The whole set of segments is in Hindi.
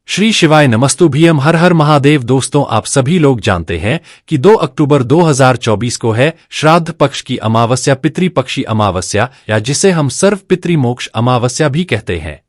श्री शिवाय नमस्तुभ्यम हर हर महादेव। दोस्तों, आप सभी लोग जानते हैं कि 2 अक्टूबर 2024 को है श्राद्ध पक्ष की अमावस्या, पितृपक्षी अमावस्या, या जिसे हम सर्व पितृमोक्ष अमावस्या भी कहते हैं।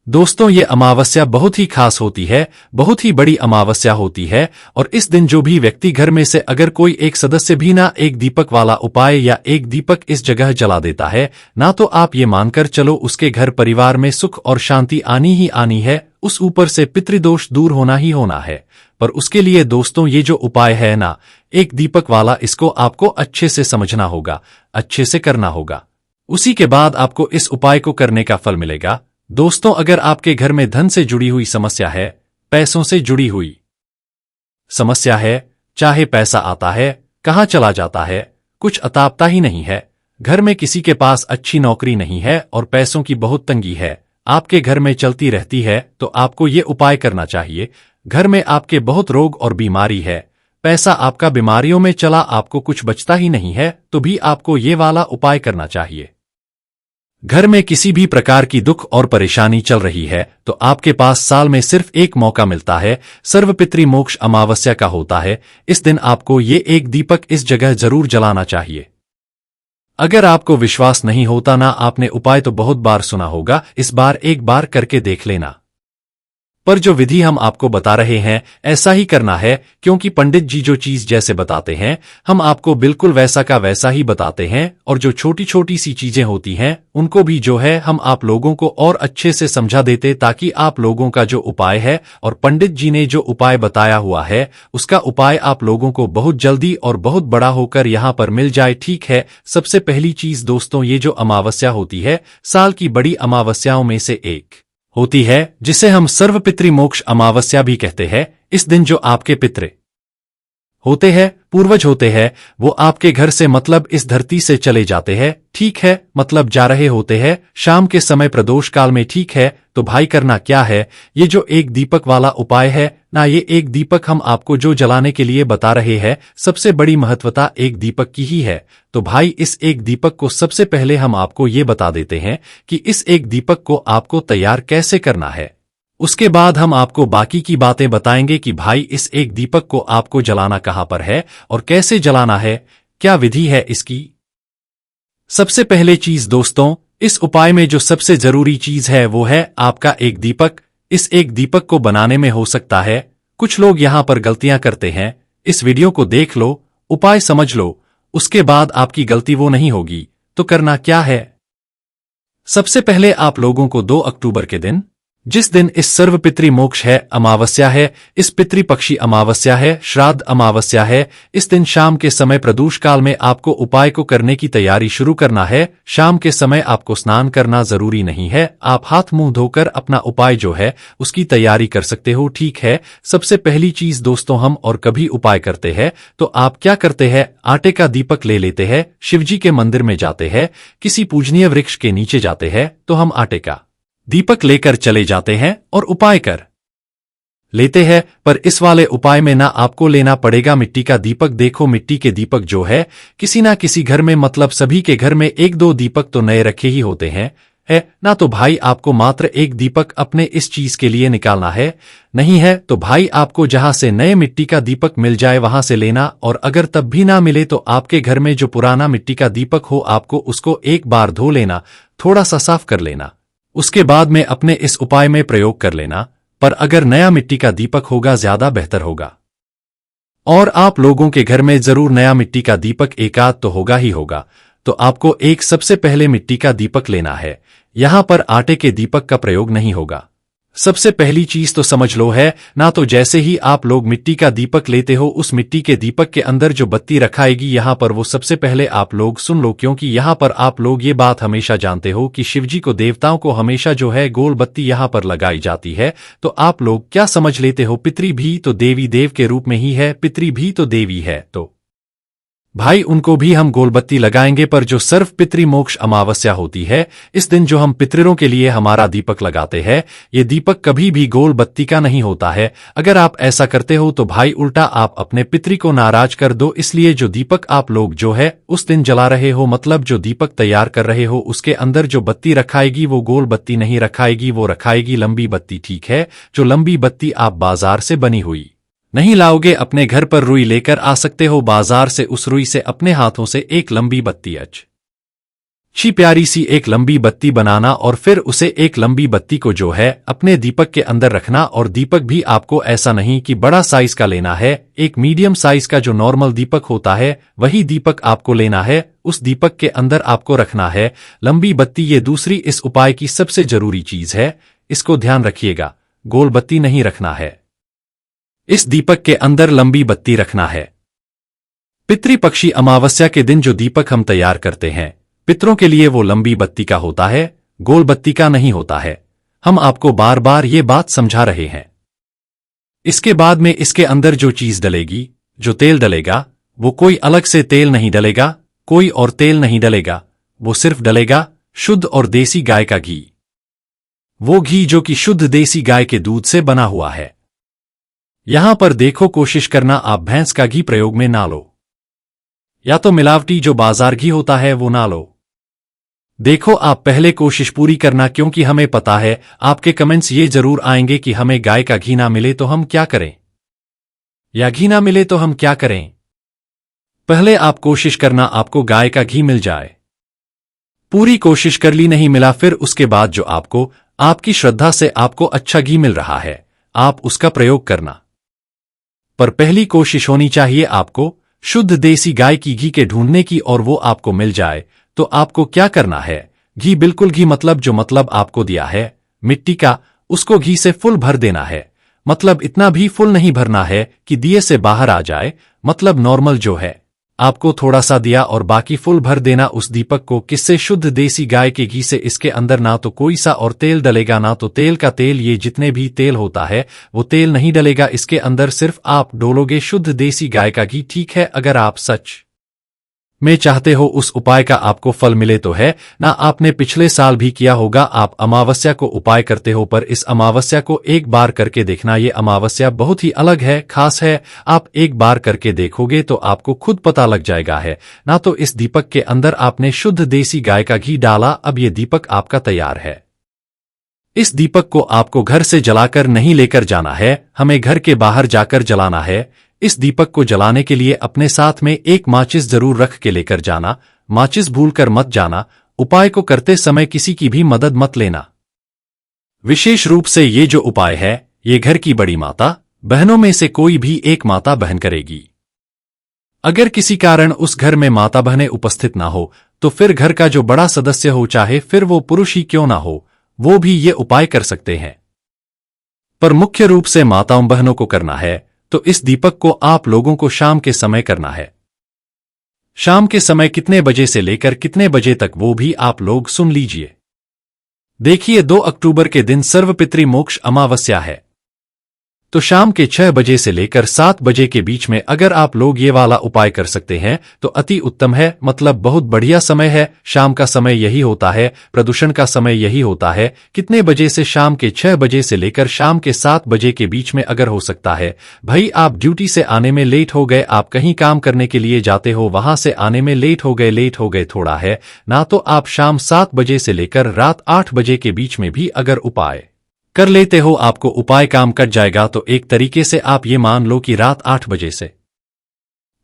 दोस्तों, ये अमावस्या बहुत ही खास होती है, बहुत ही बड़ी अमावस्या होती है, और इस दिन जो भी व्यक्ति घर में से अगर कोई एक सदस्य भी ना एक दीपक वाला उपाय या एक दीपक इस जगह जला देता है ना, तो आप ये मानकर चलो उसके घर परिवार में सुख और शांति आनी ही आनी है, उस ऊपर से पितृदोष दूर होना ही होना है। पर उसके लिए दोस्तों, ये जो उपाय है ना एक दीपक वाला, इसको आपको अच्छे से समझना होगा, अच्छे से करना होगा। उसी के बाद आपको इस उपाय को करने का फल मिलेगा। दोस्तों, अगर आपके घर में धन से जुड़ी हुई समस्या है, पैसों से जुड़ी हुई समस्या है, चाहे पैसा आता है कहाँ चला जाता है कुछ अतापता ही नहीं है, घर में किसी के पास अच्छी नौकरी नहीं है और पैसों की बहुत तंगी है, आपके घर में चलती रहती है, तो आपको ये उपाय करना चाहिए। घर में आपके बहुत रोग और बीमारी है, पैसा आपका बीमारियों में चला, आपको कुछ बचता ही नहीं है, तो भी आपको ये वाला उपाय करना चाहिए। घर में किसी भी प्रकार की दुख और परेशानी चल रही है, तो आपके पास साल में सिर्फ एक मौका मिलता है, सर्व पितृमोक्ष अमावस्या का होता है। इस दिन आपको ये एक दीपक इस जगह जरूर जलाना चाहिए। अगर आपको विश्वास नहीं होता ना, आपने उपाय तो बहुत बार सुना होगा, इस बार एक बार करके देख लेना। पर जो विधि हम आपको बता रहे हैं ऐसा ही करना है, क्योंकि पंडित जी जो चीज जैसे बताते हैं हम आपको बिल्कुल वैसा का वैसा ही बताते हैं, और जो छोटी छोटी सी चीजें होती हैं उनको भी जो है हम आप लोगों को और अच्छे से समझा देते, ताकि आप लोगों का जो उपाय है और पंडित जी ने जो उपाय बताया हुआ है उसका उपाय आप लोगों को बहुत जल्दी और बहुत बड़ा होकर यहाँ पर मिल जाए। ठीक है, सबसे पहली चीज दोस्तों, ये जो अमावस्या होती है साल की बड़ी अमावस्याओं में से एक होती है, जिसे हम सर्व पितृमोक्ष अमावस्या भी कहते हैं। इस दिन जो आपके पितृ होते हैं, पूर्वज होते हैं, वो आपके घर से मतलब इस धरती से चले जाते हैं। ठीक है, मतलब जा रहे होते हैं शाम के समय प्रदोष काल में। ठीक है, तो भाई करना क्या है, ये जो एक दीपक वाला उपाय है ना, ये एक दीपक हम आपको जो जलाने के लिए बता रहे हैं, सबसे बड़ी महत्वता एक दीपक की ही है। तो भाई इस एक दीपक को सबसे पहले हम आपको ये बता देते हैं कि इस एक दीपक को आपको तैयार कैसे करना है। उसके बाद हम आपको बाकी की बातें बताएंगे कि भाई इस एक दीपक को आपको जलाना कहाँ पर है और कैसे जलाना है, क्या विधि है इसकी। सबसे पहले चीज दोस्तों, इस उपाय में जो सबसे जरूरी चीज है वो है आपका एक दीपक। इस एक दीपक को बनाने में हो सकता है कुछ लोग यहां पर गलतियां करते हैं, इस वीडियो को देख लो, उपाय समझ लो, उसके बाद आपकी गलती वो नहीं होगी। तो करना क्या है, सबसे पहले आप लोगों को 2 अक्टूबर के दिन, जिस दिन इस सर्व पितृमोक्ष है अमावस्या है, इस पितृपक्षी अमावस्या है, श्राद्ध अमावस्या है, इस दिन शाम के समय प्रदोष काल में आपको उपाय को करने की तैयारी शुरू करना है। शाम के समय आपको स्नान करना जरूरी नहीं है, आप हाथ मुंह धोकर अपना उपाय जो है उसकी तैयारी कर सकते हो। ठीक है, सबसे पहली चीज दोस्तों, हम और कभी उपाय करते हैं तो आप क्या करते हैं, आटे का दीपक ले लेते हैं, शिवजी के मंदिर में जाते हैं, किसी पूजनीय वृक्ष के नीचे जाते हैं, तो हम आटे का दीपक लेकर चले जाते हैं और उपाय कर लेते हैं। पर इस वाले उपाय में ना आपको लेना पड़ेगा मिट्टी का दीपक। देखो, मिट्टी के दीपक जो है किसी ना किसी घर में, मतलब सभी के घर में 1-2 दीपक तो नए रखे ही होते हैं, है ना। तो भाई आपको मात्र एक दीपक अपने इस चीज के लिए निकालना है। नहीं है तो भाई आपको जहां से नए मिट्टी का दीपक मिल जाए वहां से लेना, और अगर तब भी ना मिले तो आपके घर में जो पुराना मिट्टी का दीपक हो आपको उसको एक बार धो लेना, थोड़ा सा साफ कर लेना, उसके बाद में अपने इस उपाय में प्रयोग कर लेना। पर अगर नया मिट्टी का दीपक होगा ज्यादा बेहतर होगा, और आप लोगों के घर में जरूर नया मिट्टी का दीपक एकाध तो होगा ही होगा। तो आपको एक सबसे पहले मिट्टी का दीपक लेना है, यहां पर आटे के दीपक का प्रयोग नहीं होगा। सबसे पहली चीज तो समझ लो है ना, तो जैसे ही आप लोग मिट्टी का दीपक लेते हो, उस मिट्टी के दीपक के अंदर जो बत्ती रखाएगी यहां पर, वो सबसे पहले आप लोग सुन लो, क्योंकि यहां पर आप लोग ये बात हमेशा जानते हो कि शिवजी को, देवताओं को हमेशा जो है गोल बत्ती यहां पर लगाई जाती है। तो आप लोग क्या समझ लेते हो, पितृ भी तो देवी देव के रूप में ही है, पितृ भी तो देवी है, तो भाई उनको भी हम गोलबत्ती लगाएंगे, पर जो सर्व पितृ मोक्ष अमावस्या होती है, इस दिन जो हम पितरों के लिए हमारा दीपक लगाते हैं, ये दीपक कभी भी गोल बत्ती का नहीं होता है। अगर आप ऐसा करते हो तो भाई उल्टा आप अपने पितृ को नाराज कर दो। इसलिए जो दीपक आप लोग जो है उस दिन जला रहे हो, मतलब जो दीपक तैयार कर रहे हो, उसके अंदर जो बत्ती रखाएगी वो गोल बत्ती नहीं रखाएगी, वो रखाएगी लंबी बत्ती। ठीक है, जो लंबी बत्ती आप बाजार से बनी हुई नहीं लाओगे, अपने घर पर रुई लेकर आ सकते हो बाजार से। उस रुई से अपने हाथों से एक लंबी बत्ती अच्छी प्यारी सी एक लंबी बत्ती बनाना, और फिर उसे एक लंबी बत्ती को जो है अपने दीपक के अंदर रखना। और दीपक भी आपको ऐसा नहीं कि बड़ा साइज का लेना है, एक मीडियम साइज का जो नॉर्मल दीपक होता है वही दीपक आपको लेना है। उस दीपक के अंदर आपको रखना है लंबी बत्ती। ये दूसरी इस उपाय की सबसे जरूरी चीज है, इसको ध्यान रखिएगा, गोल बत्ती नहीं रखना है, इस दीपक के अंदर लंबी बत्ती रखना है। पितृपक्षी अमावस्या के दिन जो दीपक हम तैयार करते हैं पितरों के लिए, वो लंबी बत्ती का होता है, गोल बत्ती का नहीं होता है। हम आपको बार बार ये बात समझा रहे हैं। इसके बाद में इसके अंदर जो चीज डलेगी, जो तेल डलेगा, वो कोई अलग से तेल नहीं डलेगा, कोई और तेल नहीं डलेगा, वो सिर्फ डलेगा शुद्ध और देसी गाय का घी। वो घी जो कि शुद्ध देसी गाय के दूध से बना हुआ है। यहां पर देखो, कोशिश करना आप भैंस का घी प्रयोग में ना लो, या तो मिलावटी जो बाजार घी होता है वो ना लो। देखो, आप पहले कोशिश पूरी करना, क्योंकि हमें पता है आपके कमेंट्स ये जरूर आएंगे कि हमें गाय का घी ना मिले तो हम क्या करें, या घी ना मिले तो हम क्या करें। पहले आप कोशिश करना आपको गाय का घी मिल जाए। पूरी कोशिश कर ली, नहीं मिला, फिर उसके बाद जो आपको आपकी श्रद्धा से आपको अच्छा घी मिल रहा है, आप उसका प्रयोग करना। पर पहली कोशिश होनी चाहिए आपको शुद्ध देसी गाय की घी के ढूंढने की, और वो आपको मिल जाए तो आपको क्या करना है, घी बिल्कुल घी मतलब जो मतलब आपको दिया है मिट्टी का, उसको घी से फुल भर देना है। मतलब इतना भी फुल नहीं भरना है कि दिए से बाहर आ जाए, मतलब नॉर्मल जो है आपको थोड़ा सा दिया और बाकी फुल भर देना उस दीपक को। किससे? शुद्ध देसी गाय के घी से। इसके अंदर ना तो कोई सा और तेल डलेगा, ना तो तेल का तेल, ये जितने भी तेल होता है वो तेल नहीं डलेगा इसके अंदर, सिर्फ आप डोलोगे शुद्ध देसी गाय का घी। ठीक है, अगर आप सच में चाहते हो उस उपाय का आपको फल मिले तो है ना, आपने पिछले साल भी किया होगा, आप अमावस्या को उपाय करते हो, पर इस अमावस्या को एक बार करके देखना। ये अमावस्या बहुत ही अलग है, खास है। आप एक बार करके देखोगे तो आपको खुद पता लग जाएगा है ना। तो इस दीपक के अंदर आपने शुद्ध देसी गाय का घी डाला, अब ये दीपक आपका तैयार है। इस दीपक को आपको घर से जलाकर नहीं लेकर जाना है, हमें घर के बाहर जाकर जलाना है। इस दीपक को जलाने के लिए अपने साथ में एक माचिस जरूर रख के लेकर जाना, माचिस भूलकर मत जाना। उपाय को करते समय किसी की भी मदद मत लेना। विशेष रूप से ये जो उपाय है ये घर की बड़ी माता बहनों में से कोई भी एक माता बहन करेगी। अगर किसी कारण उस घर में माता बहनें उपस्थित ना हो तो फिर घर का जो बड़ा सदस्य हो, चाहे फिर वो पुरुष ही क्यों ना हो, वो भी ये उपाय कर सकते हैं। पर मुख्य रूप से माताओं बहनों को करना है, तो इस दीपक को आप लोगों को शाम के समय करना है। शाम के समय कितने बजे से लेकर कितने बजे तक वो भी आप लोग सुन लीजिए। देखिए, 2 अक्टूबर के दिन सर्वपितृ मोक्ष अमावस्या है, तो शाम के 6 बजे से लेकर 7 बजे के बीच में अगर आप लोग ये वाला उपाय कर सकते हैं तो अति उत्तम है, मतलब बहुत बढ़िया समय है। शाम का समय यही होता है, प्रदूषण का समय यही होता है। कितने बजे से? शाम के 6 बजे से लेकर शाम के 7 बजे के बीच में अगर हो सकता है। भाई आप ड्यूटी से आने में लेट हो गए, आप कहीं काम करने के लिए जाते हो, वहां से आने में लेट हो गए थोड़ा है ना, तो आप शाम 7 बजे से लेकर रात 8 बजे के बीच में भी अगर उपाय कर लेते हो, आपको उपाय काम कर जाएगा। तो एक तरीके से आप ये मान लो कि रात 8 बजे से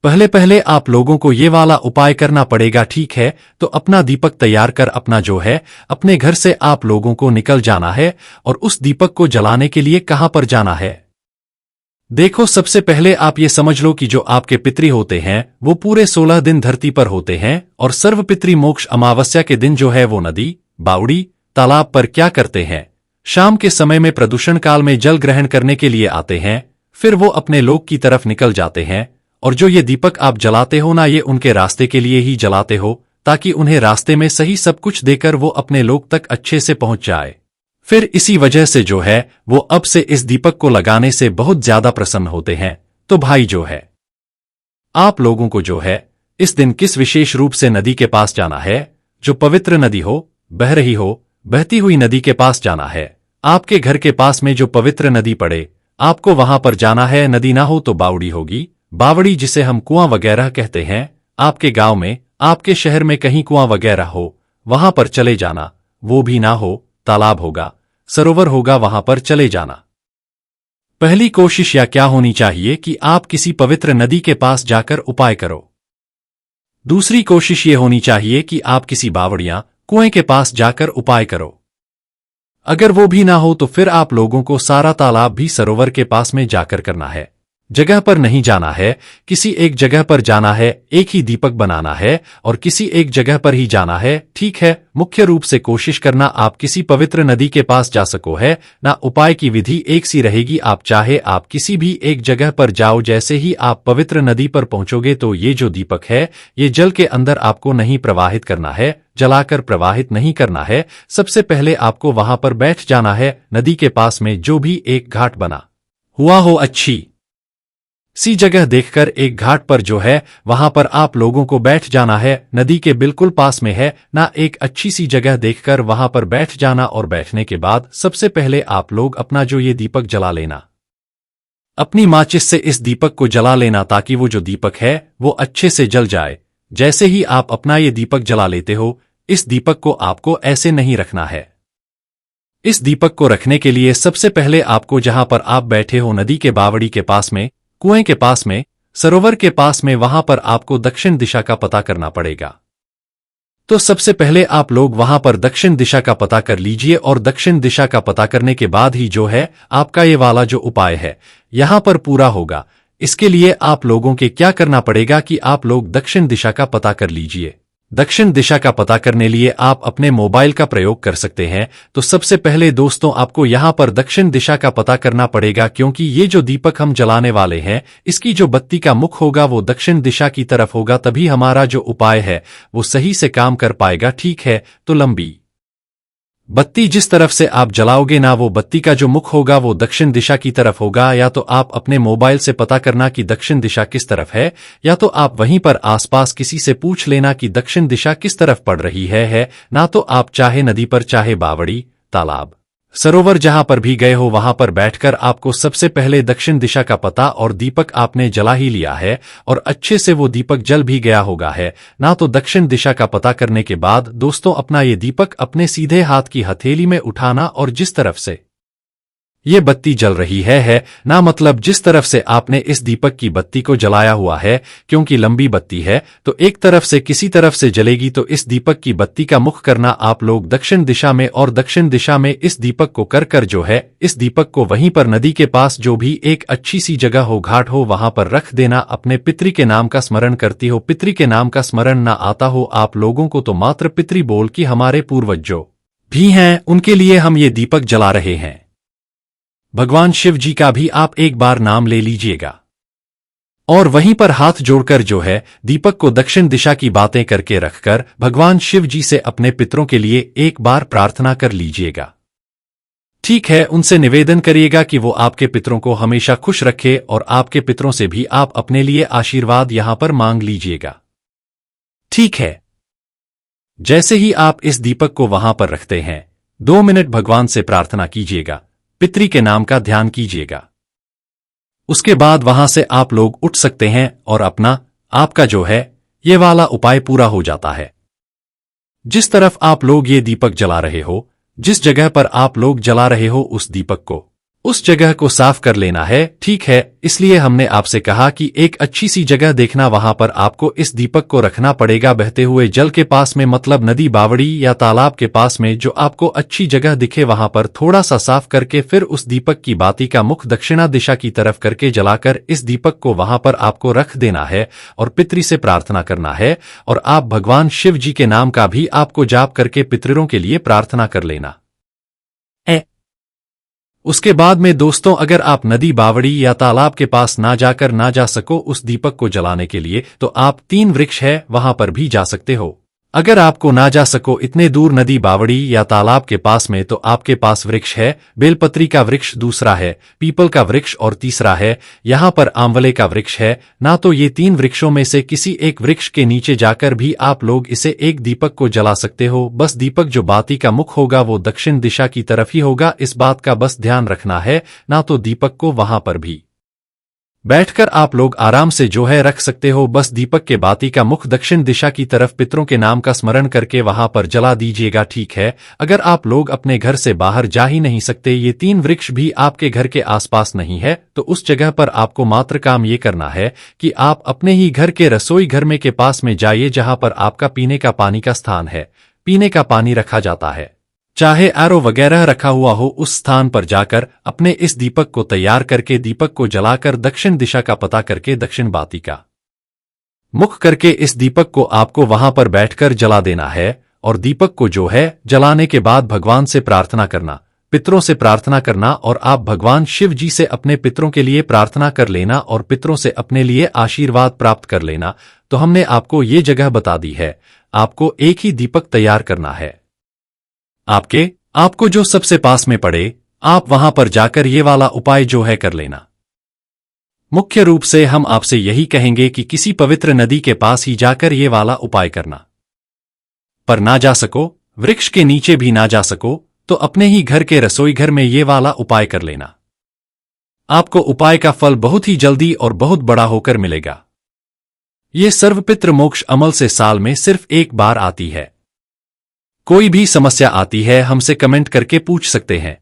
पहले आप लोगों को ये वाला उपाय करना पड़ेगा। ठीक है, तो अपना दीपक तैयार कर अपना जो है अपने घर से आप लोगों को निकल जाना है। और उस दीपक को जलाने के लिए कहां पर जाना है? देखो, सबसे पहले आप ये समझ लो कि जो आपके पितृ होते हैं वो पूरे 16 दिन धरती पर होते हैं, और सर्वपितृ मोक्ष अमावस्या के दिन जो है वो नदी, बावड़ी, तालाब पर क्या करते हैं, शाम के समय में प्रदूषण काल में जल ग्रहण करने के लिए आते हैं। फिर वो अपने लोक की तरफ निकल जाते हैं, और जो ये दीपक आप जलाते हो ना, ये उनके रास्ते के लिए ही जलाते हो, ताकि उन्हें रास्ते में सही सब कुछ देकर वो अपने लोक तक अच्छे से पहुंच जाए। फिर इसी वजह से जो है वो अब से इस दीपक को लगाने से बहुत ज्यादा प्रसन्न होते हैं। तो भाई जो है आप लोगों को जो है इस दिन किस विशेष रूप से नदी के पास जाना है? जो पवित्र नदी हो, बह रही हो, बहती हुई नदी के पास जाना है। आपके घर के पास में जो पवित्र नदी पड़े, आपको वहां पर जाना है। नदी ना हो तो बावड़ी होगी। बावड़ी जिसे हम कुआं वगैरह कहते हैं। आपके गांव में, आपके शहर में कहीं कुआं वगैरह हो, वहां पर चले जाना। वो भी ना हो, तालाब होगा, सरोवर होगा, वहां पर चले जाना। पहली कोशिश या क्या होनी चाहिए कि आप किसी पवित्र नदी के पास जाकर उपाय करो। दूसरी कोशिश ये होनी चाहिए कि आप किसी बावड़ियां, कुएं के पास जाकर उपाय करो। अगर वो भी ना हो तो फिर आप लोगों को सारा तालाब भी सरोवर के पास में जाकर करना है। जगह पर नहीं जाना है, किसी एक जगह पर जाना है। एक ही दीपक बनाना है और किसी एक जगह पर ही जाना है। ठीक है, मुख्य रूप से कोशिश करना आप किसी पवित्र नदी के पास जा सको है ना। उपाय की विधि एक सी रहेगी। आप चाहे आप किसी भी एक जगह पर जाओ, जैसे ही आप पवित्र नदी पर पहुंचोगे तो ये जो दीपक है, ये जल के अंदर आपको नहीं प्रवाहित करना है, जलाकर प्रवाहित नहीं करना है। सबसे पहले आपको वहां पर बैठ जाना है, नदी के पास में जो भी एक घाट बना हुआ हो, अच्छी सी जगह देखकर एक घाट पर जो है वहां पर आप लोगों को बैठ जाना है। नदी के बिल्कुल पास में है ना, एक अच्छी सी जगह देखकर वहां पर बैठ जाना। और बैठने के बाद सबसे पहले आप लोग अपना जो ये दीपक जला लेना। अपनी माचिस से इस दीपक को जला लेना ताकि वो जो दीपक है वो अच्छे से जल जाए। जैसे ही आप अपना ये दीपक जला लेते हो, इस दीपक को आपको ऐसे नहीं रखना है। इस दीपक को रखने के लिए सबसे पहले आपको जहां पर आप बैठे हो, नदी के बावड़ी के पास में, कुएं के पास में, सरोवर के पास में, वहां पर आपको दक्षिण दिशा का पता करना पड़ेगा। तो सबसे पहले आप लोग वहां पर दक्षिण दिशा का पता कर लीजिए और दक्षिण दिशा का पता करने के बाद ही जो है आपका ये वाला जो उपाय है यहां पर पूरा होगा। इसके लिए आप लोगों के क्या करना पड़ेगा कि आप लोग दक्षिण दिशा का पता कर लीजिए। दक्षिण दिशा का पता करने लिए आप अपने मोबाइल का प्रयोग कर सकते हैं। तो सबसे पहले दोस्तों आपको यहां पर दक्षिण दिशा का पता करना पड़ेगा, क्योंकि ये जो दीपक हम जलाने वाले हैं, इसकी जो बत्ती का मुख होगा वो दक्षिण दिशा की तरफ होगा, तभी हमारा जो उपाय है वो सही से काम कर पाएगा। ठीक है, तो लंबी बत्ती जिस तरफ से आप जलाओगे ना, वो बत्ती का जो मुख होगा वो दक्षिण दिशा की तरफ होगा। या तो आप अपने मोबाइल से पता करना कि दक्षिण दिशा किस तरफ है, या तो आप वहीं पर आसपास किसी से पूछ लेना कि दक्षिण दिशा किस तरफ पड़ रही है ना। तो आप चाहे नदी पर, चाहे बावड़ी, तालाब, सरोवर, जहां पर भी गए हो वहां पर बैठकर आपको सबसे पहले दक्षिण दिशा का पता, और दीपक आपने जला ही लिया है और अच्छे से वो दीपक जल भी गया होगा है ना। तो दक्षिण दिशा का पता करने के बाद दोस्तों अपना ये दीपक अपने सीधे हाथ की हथेली में उठाना और जिस तरफ से ये बत्ती जल रही है ना, मतलब जिस तरफ से आपने इस दीपक की बत्ती को जलाया हुआ है, क्योंकि लंबी बत्ती है तो एक तरफ से किसी तरफ से जलेगी। तो इस दीपक की बत्ती का मुख करना आप लोग दक्षिण दिशा में, और दक्षिण दिशा में इस दीपक को कर जो है इस दीपक को वहीं पर नदी के पास जो भी एक अच्छी सी जगह हो, घाट हो, वहां पर रख देना। अपने पितरी के नाम का स्मरण करती हो, पितरी के नाम का स्मरण ना आता हो आप लोगों को तो मात्र पितरी बोल कि हमारे पूर्वज जो भी हैं उनके लिए हम ये दीपक जला रहे हैं। भगवान शिव जी का भी आप एक बार नाम ले लीजिएगा और वहीं पर हाथ जोड़कर जो है दीपक को दक्षिण दिशा की बातें करके रखकर भगवान शिव जी से अपने पितरों के लिए एक बार प्रार्थना कर लीजिएगा। ठीक है, उनसे निवेदन करिएगा कि वो आपके पितरों को हमेशा खुश रखे, और आपके पितरों से भी आप अपने लिए आशीर्वाद यहां पर मांग लीजिएगा। ठीक है, जैसे ही आप इस दीपक को वहां पर रखते हैं, 2 मिनट भगवान से प्रार्थना कीजिएगा, पितरी के नाम का ध्यान कीजिएगा। उसके बाद वहां से आप लोग उठ सकते हैं और अपना, आपका जो है ये वाला उपाय पूरा हो जाता है। जिस तरफ आप लोग ये दीपक जला रहे हो, जिस जगह पर आप लोग जला रहे हो, उस दीपक को, उस जगह को साफ कर लेना है। ठीक है, इसलिए हमने आपसे कहा कि एक अच्छी सी जगह देखना, वहां पर आपको इस दीपक को रखना पड़ेगा बहते हुए जल के पास में, मतलब नदी, बावड़ी या तालाब के पास में। जो आपको अच्छी जगह दिखे वहां पर थोड़ा सा साफ करके फिर उस दीपक की बाती का मुख दक्षिणा दिशा की तरफ करके जलाकर इस दीपक को वहां पर आपको रख देना है और पितरी से प्रार्थना करना है। और आप भगवान शिव जी के नाम का भी आपको जाप करके पितरों के लिए प्रार्थना कर लेना। उसके बाद में दोस्तों अगर आप नदी, बावड़ी या तालाब के पास ना जाकर ना जा सको उस दीपक को जलाने के लिए, तो आप 3 वृक्ष है वहां पर भी जा सकते हो। अगर आपको ना जा सको इतने दूर नदी बावड़ी या तालाब के पास में तो आपके पास वृक्ष है। बेलपत्री का वृक्ष दूसरा है, पीपल का वृक्ष और तीसरा है यहाँ पर आंवले का वृक्ष है ना। तो ये 3 वृक्षों में से किसी एक वृक्ष के नीचे जाकर भी आप लोग इसे एक दीपक को जला सकते हो। बस दीपक जो बाती का मुख होगा वो दक्षिण दिशा की तरफ ही होगा, इस बात का बस ध्यान रखना है। ना तो दीपक को वहां पर भी बैठकर आप लोग आराम से जो है रख सकते हो। बस दीपक के बाती का मुख दक्षिण दिशा की तरफ पितरों के नाम का स्मरण करके वहां पर जला दीजिएगा, ठीक है। अगर आप लोग अपने घर से बाहर जा ही नहीं सकते, ये 3 वृक्ष भी आपके घर के आसपास नहीं है, तो उस जगह पर आपको मात्र काम ये करना है कि आप अपने ही घर के रसोई घर में के पास में जाइए जहां पर आपका पीने का पानी का स्थान है, पीने का पानी रखा जाता है, चाहे आरओ वगैरह रखा हुआ हो। उस स्थान पर जाकर अपने इस दीपक को तैयार करके दीपक को जलाकर दक्षिण दिशा का पता करके दक्षिण बाती का मुख करके इस दीपक को आपको वहां पर बैठकर जला देना है। और दीपक को जो है जलाने के बाद भगवान से प्रार्थना करना, पितरों से प्रार्थना करना, और आप भगवान शिव जी से अपने पितरों के लिए प्रार्थना कर लेना और पितरों से अपने लिए आशीर्वाद प्राप्त कर लेना। तो हमने आपको ये जगह बता दी है, आपको एक ही दीपक तैयार करना है। आपको जो सबसे पास में पड़े आप वहां पर जाकर ये वाला उपाय जो है कर लेना। मुख्य रूप से हम आपसे यही कहेंगे कि किसी पवित्र नदी के पास ही जाकर ये वाला उपाय करना। पर ना जा सको, वृक्ष के नीचे भी ना जा सको, तो अपने ही घर के रसोई घर में ये वाला उपाय कर लेना। आपको उपाय का फल बहुत ही जल्दी और बहुत बड़ा होकर मिलेगा। ये सर्वपितृ मोक्ष अमल से साल में सिर्फ एक बार आती है। कोई भी समस्या आती है हमसे कमेंट करके पूछ सकते हैं।